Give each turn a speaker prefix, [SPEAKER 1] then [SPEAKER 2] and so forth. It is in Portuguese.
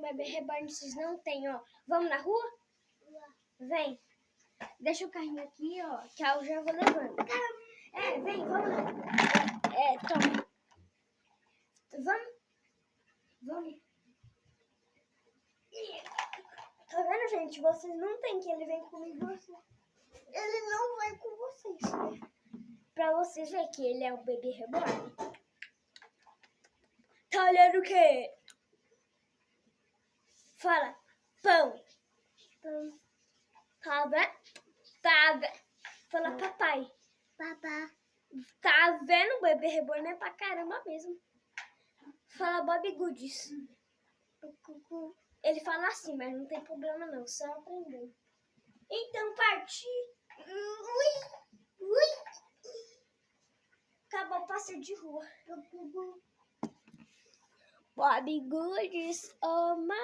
[SPEAKER 1] bebê reborn vocês não têm, ó. Vamos na rua? Vem. Deixa o carrinho aqui, ó, que eu já vou levando. Vem, vamos lá. Toma. Vamos. Tá vendo, gente? Vocês não tem que ele vem comigo. Ele não vai com vocês. Pra vocês verem que ele é o bebê reborn. Tá olhando o quê? Fala. Pão. Tá vendo? Fala papai.
[SPEAKER 2] Papá.
[SPEAKER 1] Tá vendo? O bebê reborn é pra caramba mesmo. Fala Bob Goods. Ele fala assim, mas não tem problema não, só aprender. Então, parti. Acabou o passeio de rua. Bob Goods, oh my.